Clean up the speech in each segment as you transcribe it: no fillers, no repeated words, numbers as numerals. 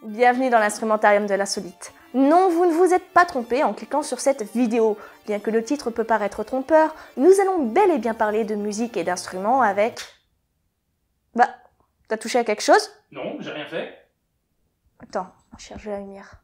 Bienvenue dans l'instrumentarium de l'insolite. Non, vous ne vous êtes pas trompé en cliquant sur cette vidéo. Bien que le titre peut paraître trompeur, nous allons bel et bien parler de musique et d'instruments avec... Bah, t'as touché à quelque chose? Non, j'ai rien fait. Attends, on cherche la lumière.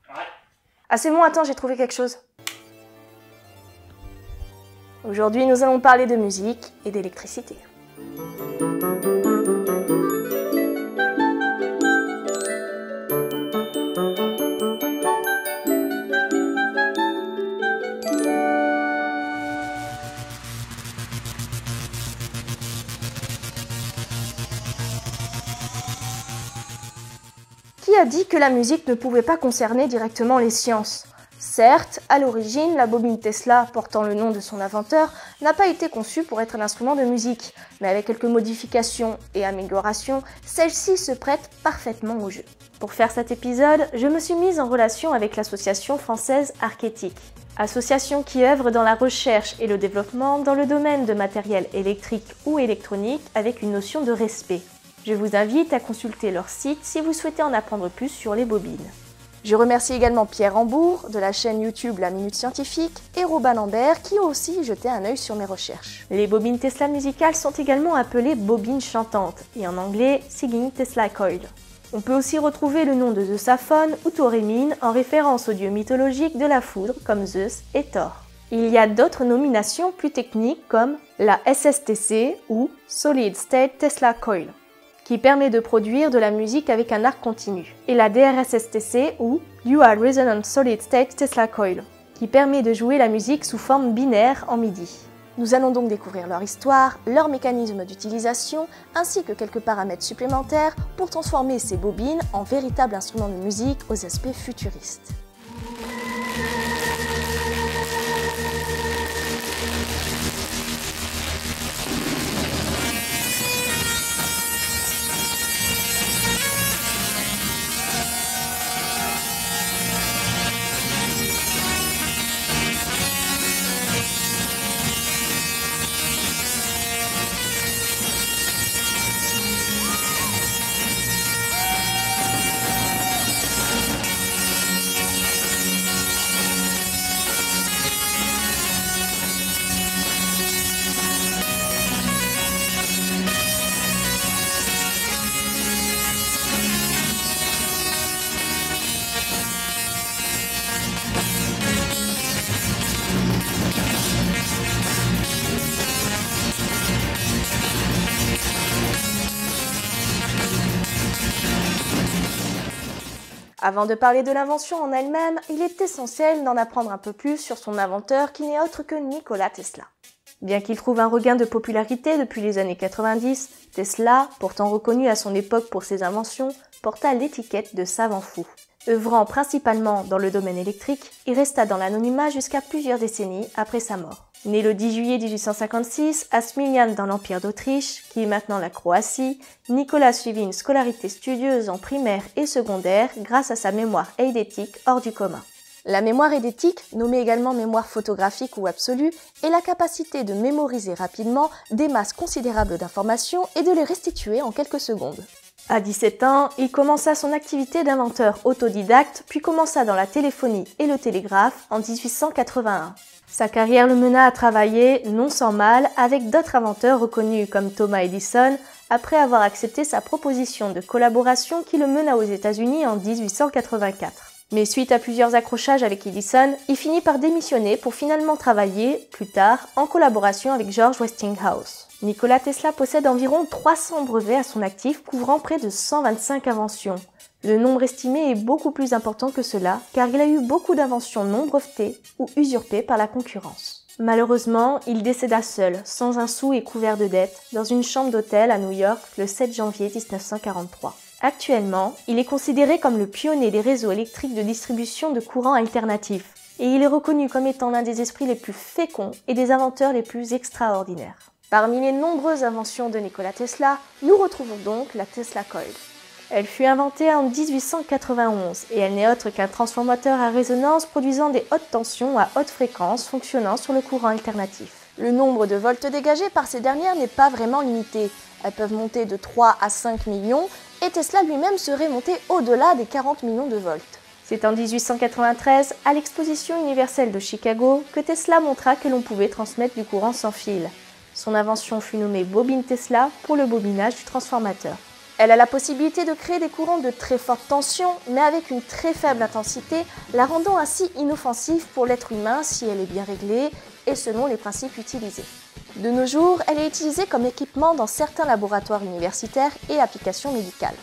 Ouais. Ah c'est bon, attends, j'ai trouvé quelque chose. Aujourd'hui, nous allons parler de musique et d'électricité. Qui a dit que la musique ne pouvait pas concerner directement les sciences? Certes, à l'origine, la bobine Tesla, portant le nom de son inventeur, n'a pas été conçue pour être un instrument de musique, mais avec quelques modifications et améliorations, celle-ci se prête parfaitement au jeu. Pour faire cet épisode, je me suis mise en relation avec l'association française Arkétique, association qui œuvre dans la recherche et le développement dans le domaine de matériel électrique ou électronique avec une notion de respect. Je vous invite à consulter leur site si vous souhaitez en apprendre plus sur les bobines. Je remercie également Pierre Rambourg de la chaîne YouTube La Minute Scientifique et Robin Lambert qui ont aussi jeté un œil sur mes recherches. Les bobines Tesla musicales sont également appelées bobines chantantes et en anglais Singing Tesla Coil. On peut aussi retrouver le nom de Zeusaphone ou Thorémine en référence aux dieux mythologiques de la foudre comme Zeus et Thor. Il y a d'autres nominations plus techniques comme la SSTC ou Solid State Tesla Coil, qui permet de produire de la musique avec un arc continu, et la DRSSTC ou Dual Resonant Solid State Tesla Coil, qui permet de jouer la musique sous forme binaire en MIDI. Nous allons donc découvrir leur histoire, leur mécanisme d'utilisation, ainsi que quelques paramètres supplémentaires pour transformer ces bobines en véritables instruments de musique aux aspects futuristes. Avant de parler de l'invention en elle-même, il est essentiel d'en apprendre un peu plus sur son inventeur qui n'est autre que Nikola Tesla. Bien qu'il trouve un regain de popularité depuis les années 90, Tesla, pourtant reconnu à son époque pour ses inventions, porta l'étiquette de savant fou. Œuvrant principalement dans le domaine électrique, il resta dans l'anonymat jusqu'à plusieurs décennies après sa mort. Né le 10 juillet 1856 à Smiljan dans l'Empire d'Autriche, qui est maintenant la Croatie, Nikola suivit une scolarité studieuse en primaire et secondaire grâce à sa mémoire eidétique hors du commun. La mémoire eidétique, nommée également mémoire photographique ou absolue, est la capacité de mémoriser rapidement des masses considérables d'informations et de les restituer en quelques secondes. À 17 ans, il commença son activité d'inventeur autodidacte, puis commença dans la téléphonie et le télégraphe en 1881. Sa carrière le mena à travailler, non sans mal, avec d'autres inventeurs reconnus comme Thomas Edison, après avoir accepté sa proposition de collaboration qui le mena aux États-Unis en 1884. Mais suite à plusieurs accrochages avec Edison, il finit par démissionner pour finalement travailler, plus tard, en collaboration avec George Westinghouse. Nikola Tesla possède environ 300 brevets à son actif couvrant près de 125 inventions. Le nombre estimé est beaucoup plus important que cela car il a eu beaucoup d'inventions non brevetées ou usurpées par la concurrence. Malheureusement, il décéda seul, sans un sou et couvert de dettes, dans une chambre d'hôtel à New York le 7 janvier 1943. Actuellement, il est considéré comme le pionnier des réseaux électriques de distribution de courants alternatifs et il est reconnu comme étant l'un des esprits les plus féconds et des inventeurs les plus extraordinaires. Parmi les nombreuses inventions de Nikola Tesla, nous retrouvons donc la Tesla Coil. Elle fut inventée en 1891 et elle n'est autre qu'un transformateur à résonance produisant des hautes tensions à haute fréquence fonctionnant sur le courant alternatif. Le nombre de volts dégagés par ces dernières n'est pas vraiment limité. Elles peuvent monter de 3 à 5 millions et Tesla lui-même serait monté au-delà des 40 millions de volts. C'est en 1893, à l'exposition universelle de Chicago, que Tesla montra que l'on pouvait transmettre du courant sans fil. Son invention fut nommée bobine Tesla pour le bobinage du transformateur. Elle a la possibilité de créer des courants de très forte tension, mais avec une très faible intensité, la rendant ainsi inoffensive pour l'être humain si elle est bien réglée et selon les principes utilisés. De nos jours, elle est utilisée comme équipement dans certains laboratoires universitaires et applications médicales.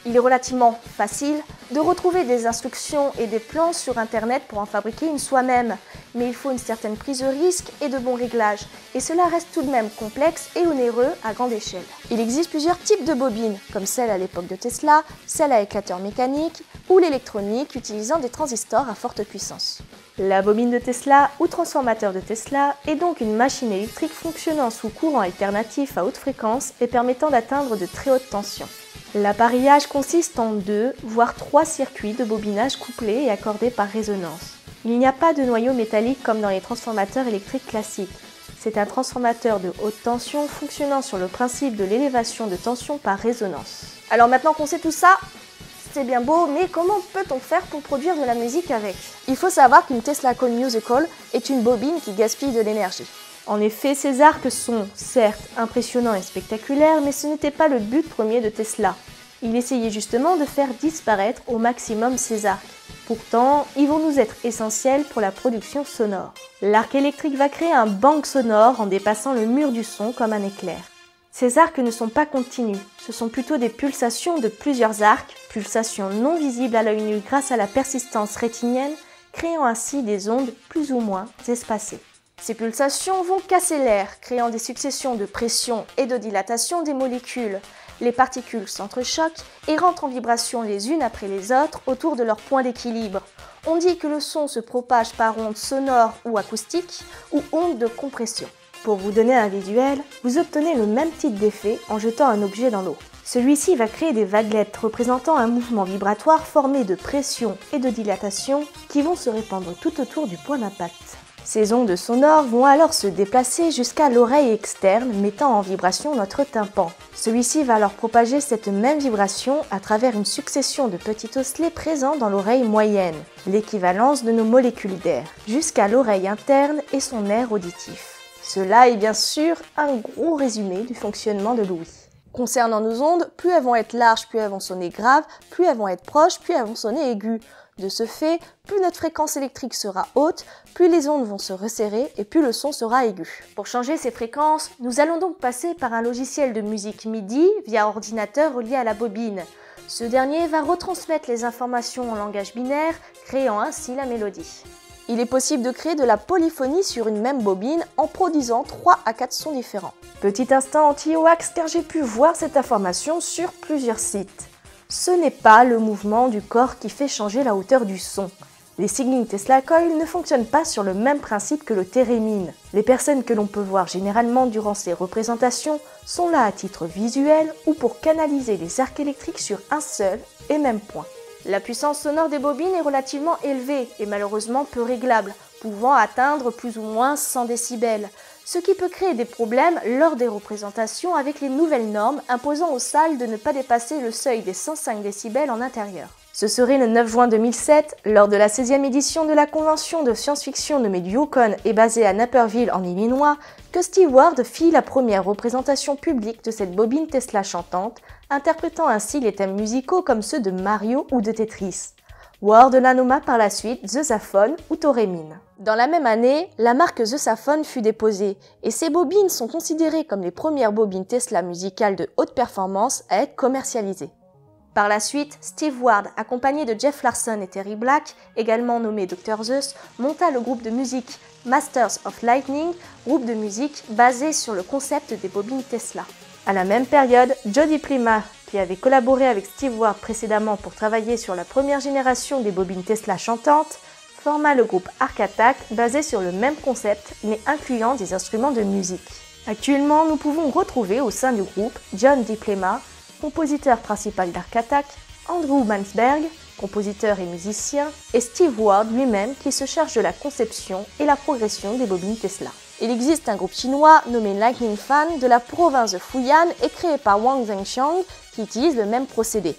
Il est relativement facile de retrouver des instructions et des plans sur Internet pour en fabriquer une soi-même, mais il faut une certaine prise de risque et de bons réglages, et cela reste tout de même complexe et onéreux à grande échelle. Il existe plusieurs types de bobines, comme celle à l'époque de Tesla, celle à éclateur mécanique ou l'électronique utilisant des transistors à forte puissance. La bobine de Tesla ou transformateur de Tesla est donc une machine électrique fonctionnant sous courant alternatif à haute fréquence et permettant d'atteindre de très hautes tensions. L'appareillage consiste en 2, voire 3 circuits de bobinage couplés et accordés par résonance. Il n'y a pas de noyau métallique comme dans les transformateurs électriques classiques. C'est un transformateur de haute tension fonctionnant sur le principe de l'élévation de tension par résonance. Alors maintenant qu'on sait tout ça, c'est bien beau, mais comment peut-on faire pour produire de la musique avec? Il faut savoir qu'une Tesla Coil Musical est une bobine qui gaspille de l'énergie. En effet, ces arcs sont, certes, impressionnants et spectaculaires, mais ce n'était pas le but premier de Tesla. Il essayait justement de faire disparaître au maximum ces arcs. Pourtant, ils vont nous être essentiels pour la production sonore. L'arc électrique va créer un bang sonore en dépassant le mur du son comme un éclair. Ces arcs ne sont pas continus, ce sont plutôt des pulsations de plusieurs arcs, pulsations non visibles à l'œil nu grâce à la persistance rétinienne, créant ainsi des ondes plus ou moins espacées. Ces pulsations vont casser l'air, créant des successions de pression et de dilatation des molécules. Les particules s'entrechoquent et rentrent en vibration les unes après les autres autour de leur point d'équilibre. On dit que le son se propage par ondes sonores ou acoustiques ou ondes de compression. Pour vous donner un visuel, vous obtenez le même type d'effet en jetant un objet dans l'eau. Celui-ci va créer des vaguelettes représentant un mouvement vibratoire formé de pression et de dilatation qui vont se répandre tout autour du point d'impact. Ces ondes sonores vont alors se déplacer jusqu'à l'oreille externe, mettant en vibration notre tympan. Celui-ci va alors propager cette même vibration à travers une succession de petits osselets présents dans l'oreille moyenne, l'équivalence de nos molécules d'air, jusqu'à l'oreille interne et son nerf auditif. Cela est bien sûr un gros résumé du fonctionnement de l'ouïe. Concernant nos ondes, plus elles vont être larges, plus elles vont sonner grave, plus elles vont être proches, plus elles vont sonner aiguës. De ce fait, plus notre fréquence électrique sera haute, plus les ondes vont se resserrer et plus le son sera aigu. Pour changer ces fréquences, nous allons donc passer par un logiciel de musique MIDI via ordinateur relié à la bobine. Ce dernier va retransmettre les informations en langage binaire, créant ainsi la mélodie. Il est possible de créer de la polyphonie sur une même bobine en produisant 3 à 4 sons différents. Petit instant anti-wax car j'ai pu voir cette information sur plusieurs sites. Ce n'est pas le mouvement du corps qui fait changer la hauteur du son. Les Sigling Tesla Coil ne fonctionnent pas sur le même principe que le Theremin. Les personnes que l'on peut voir généralement durant ces représentations sont là à titre visuel ou pour canaliser les arcs électriques sur un seul et même point. La puissance sonore des bobines est relativement élevée et malheureusement peu réglable, pouvant atteindre plus ou moins 100 décibels, ce qui peut créer des problèmes lors des représentations avec les nouvelles normes imposant aux salles de ne pas dépasser le seuil des 105 décibels en intérieur. Ce serait le 9 juin 2007, lors de la 16e édition de la convention de science-fiction nommée du Yukon et basée à Naperville en Illinois, que Steve Ward fit la première représentation publique de cette bobine Tesla chantante, interprétant ainsi les thèmes musicaux comme ceux de Mario ou de Tetris. Ward la nomma par la suite The Zaphone ou Theremin. Dans la même année, la marque The Zaphone fut déposée et ces bobines sont considérées comme les premières bobines Tesla musicales de haute performance à être commercialisées. Par la suite, Steve Ward, accompagné de Jeff Larson et Terry Black, également nommé Dr. Zeus, monta le groupe de musique Masters of Lightning, groupe de musique basé sur le concept des bobines Tesla. À la même période, Joe DiPlima, qui avait collaboré avec Steve Ward précédemment pour travailler sur la première génération des bobines Tesla chantantes, forma le groupe Arc Attack basé sur le même concept mais incluant des instruments de musique. Actuellement, nous pouvons retrouver au sein du groupe John DiPlima, compositeur principal d'Arc Attack, Andrew Mansberg, compositeur et musicien, et Steve Ward lui-même qui se charge de la conception et la progression des bobines Tesla. Il existe un groupe chinois nommé Lightning Fan de la province de Fujian et créé par Wang Zhengxiang qui utilise le même procédé.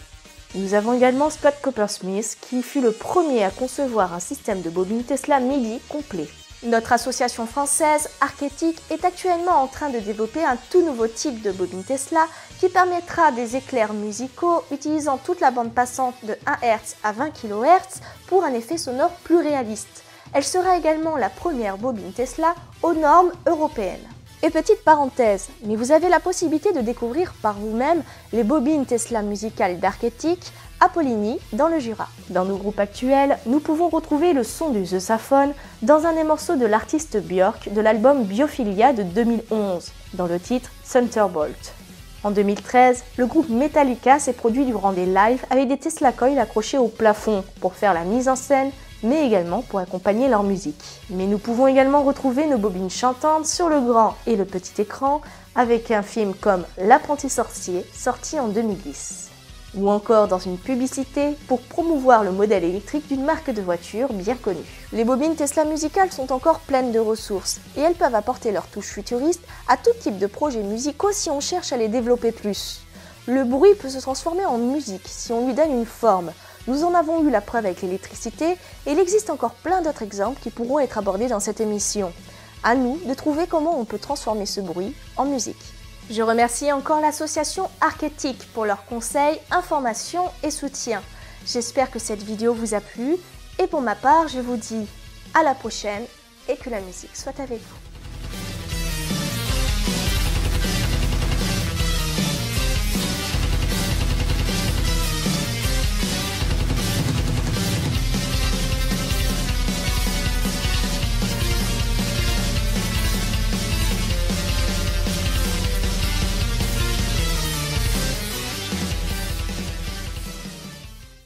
Nous avons également Scott Coppersmith qui fut le premier à concevoir un système de bobine Tesla MIDI complet. Notre association française, Arketic, est actuellement en train de développer un tout nouveau type de bobine Tesla qui permettra des éclairs musicaux utilisant toute la bande passante de 1 Hz à 20 kHz pour un effet sonore plus réaliste. Elle sera également la première bobine Tesla aux normes européennes. Et petite parenthèse, mais vous avez la possibilité de découvrir par vous-même les bobines Tesla musicales d'Arketic à Poligny, dans le Jura. Dans nos groupes actuels, nous pouvons retrouver le son du The Saphone dans un des morceaux de l'artiste Björk de l'album Biophilia de 2011, dans le titre Thunderbolt. En 2013, le groupe Metallica s'est produit durant des lives avec des Tesla Coil accrochés au plafond pour faire la mise en scène, mais également pour accompagner leur musique. Mais nous pouvons également retrouver nos bobines chantantes sur le grand et le petit écran avec un film comme L'Apprenti sorcier, sorti en 2010. Ou encore dans une publicité pour promouvoir le modèle électrique d'une marque de voiture bien connue. Les bobines Tesla musicales sont encore pleines de ressources et elles peuvent apporter leur touche futuriste à tout type de projets musicaux si on cherche à les développer plus. Le bruit peut se transformer en musique si on lui donne une forme. Nous en avons eu la preuve avec l'électricité et il existe encore plein d'autres exemples qui pourront être abordés dans cette émission. À nous de trouver comment on peut transformer ce bruit en musique. Je remercie encore l'association Arketic pour leurs conseils, informations et soutien. J'espère que cette vidéo vous a plu et pour ma part, je vous dis à la prochaine et que la musique soit avec vous.